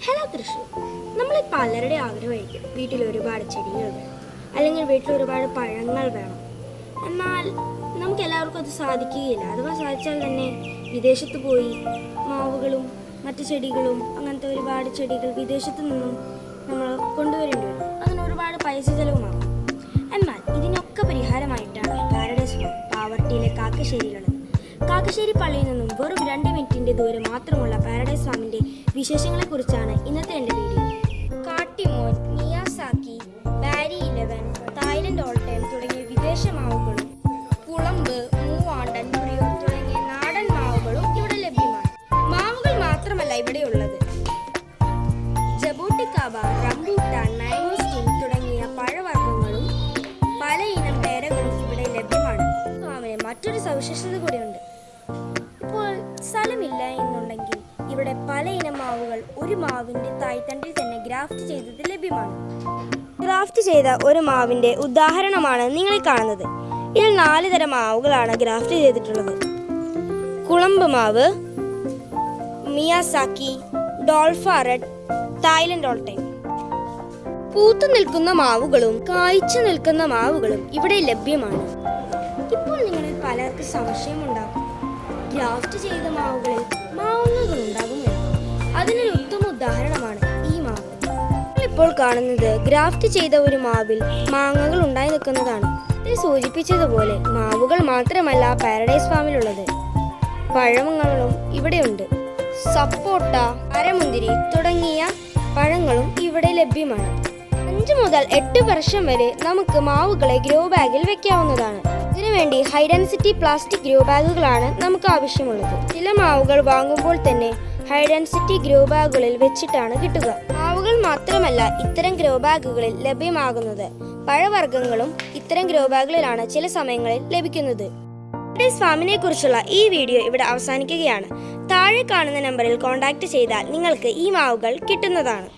Hello Thrissur. നമ്മൾ പലരുടെ ആഗ്രഹമായിരിക്കും വീട്ടിൽ ഒരുപാട് ചെടികൾ വേണം, അല്ലെങ്കിൽ വീട്ടിൽ ഒരുപാട് പഴങ്ങൾ വേണം. എന്നാൽ നമുക്ക് എല്ലാവർക്കും അത് സാധിക്കുകയില്ല. അഥവാ സാധിച്ചാൽ തന്നെ വിദേശത്ത് പോയി മാവുകളും മറ്റു ചെടികളും അങ്ങനത്തെ ഒരുപാട് ചെടികൾ വിദേശത്ത് നിന്നും നമ്മൾ കൊണ്ടുവരേണ്ടി വരും. അതിന് ഒരുപാട് പൈസ ചെലവുമാകും. എന്നാൽ ഇതിനൊക്കെ പരിഹാരമായിട്ടാണ് പാരഡൈസ് ഫാം പാവർട്ടിയിലെ കാക്കശ്ശേരിയിലുള്ളത്. കാക്കശ്ശേരി പള്ളിയിൽ നിന്നും വെറും 2 മിനിറ്റിന്റെ ദൂരം മാത്രമുള്ള പാരഡൈസ് ഫാമിന്റെ വിശേഷങ്ങളെക്കുറിച്ചാണ് ഇന്നത്തെ എൻ്റെ വീഡിയോ. കാട്ടിമോൻ, മിയാസാക്കി, ബാരി 11, തായ്ലൻഡ് ഓൾ ടൈം തുടങ്ങിയ വിദേശ മാവുകളും കുളമ്പ്, മൂവാണ്ടൻ, പ്രിയോ തുടങ്ങിയ നാടൻ മാവുകളും ഇവിടെ ലഭ്യമാണ്. മാവുകൾ മാത്രമല്ല ഇവിടെയുള്ളത്, ജബോട്ടിക്കാബ, റംബൂട്ടാൻ, മാംഗോസ്റ്റീൻ തുടങ്ങിയ പഴവർഗ്ഗങ്ങളും പല ഇനം പേരകളും ഇവിടെ ലഭ്യമാണ്. മറ്റൊരു സവിശേഷത കൂടിയുണ്ട്. ഇപ്പോൾ സ്ഥലമില്ല എന്നുണ്ടെങ്കിൽ ഇവിടെ പല ഇനം മാവുകൾ ഒരു മാവിന്റെ തായ്തണ്ടിൽ തന്നെ ഗ്രാഫ്റ്റ് ചെയ്തത് ലഭ്യമാണ്. ഗ്രാഫ്റ്റ് ചെയ്ത ഒരു മാവിന്റെ ഉദാഹരണമാണ് നിങ്ങൾ കാണുന്നത്. ഇതിൽ 4 തരം മാവുകളാണ് ഗ്രാഫ്റ്റ് ചെയ്തിട്ടുള്ളത്: കുളമ്പ് മാവ്, മിയാസാക്കി, ഡോൾഫ റെഡ്, തായ്ലൻഡ് ഓൾ ടൈം. പൂത്തു നിൽക്കുന്ന മാവുകളും കായ്ച്ചു നിൽക്കുന്ന മാവുകളും ഇവിടെ ലഭ്യമാണ്. ഇപ്പോൾ നിങ്ങളിൽ പലർക്ക് സംശയമുണ്ടാകും, ഗ്രാഫ്റ്റ് ചെയ്ത മാവുകളിൽ മാങ്ങകൾ ഉണ്ടാകുമോ? അതിനൊരു ഉത്തമ ഉദാഹരണമാണ് ഈ മാവ്. ഇപ്പോൾ കാണുന്നത് ഗ്രാഫ്റ്റ് ചെയ്ത ഒരു മാവിൽ മാങ്ങകൾ ഉണ്ടായി നിൽക്കുന്നതാണ്. ഇത് സൂചിപ്പിച്ചതുപോലെ മാവുകൾ മാത്രമല്ല പാരഡൈസ് ഫാമിലുള്ളത്, പഴങ്ങളും ഇവിടെയുണ്ട്. സപ്പോട്ട, അരമുന്തിരി തുടങ്ങിയ പഴങ്ങളും ഇവിടെ ലഭ്യമാണ്. 5 മുതൽ 8 വർഷം വരെ നമുക്ക് മാവുകളെ ഗ്രോ ബാഗിൽ വെക്കാവുന്നതാണ്. ഇതിനുവേണ്ടി ഹൈ ഡെൻസിറ്റി പ്ലാസ്റ്റിക് ഗ്രോ ബാഗുകളാണ് നമുക്ക് ആവശ്യമുള്ളത്. ചില മാവുകൾ വാങ്ങുമ്പോൾ തന്നെ ഹൈ ഡെൻസിറ്റി ഗ്രോ ബാഗുകളിൽ വെച്ചിട്ടാണ് കിട്ടുക. മാവുകൾ മാത്രമല്ല ഇത്തരം ഗ്രോ ബാഗുകളിൽ ലഭ്യമാകുന്നത് പഴവർഗ്ഗങ്ങളും ഇത്തരം ഗ്രോ ബാഗുകളിലാണ് ചില സമയങ്ങളിൽ ലഭിക്കുന്നത്. പാരഡൈസ് ഫാമിനെ കുറിച്ചുള്ള ഈ വീഡിയോ ഇവിടെ അവസാനിക്കുകയാണ്. താഴെ കാണുന്ന നമ്പറിൽ കോൺടാക്ട് ചെയ്താൽ നിങ്ങൾക്ക് ഈ മാവുകൾ കിട്ടുന്നതാണ്.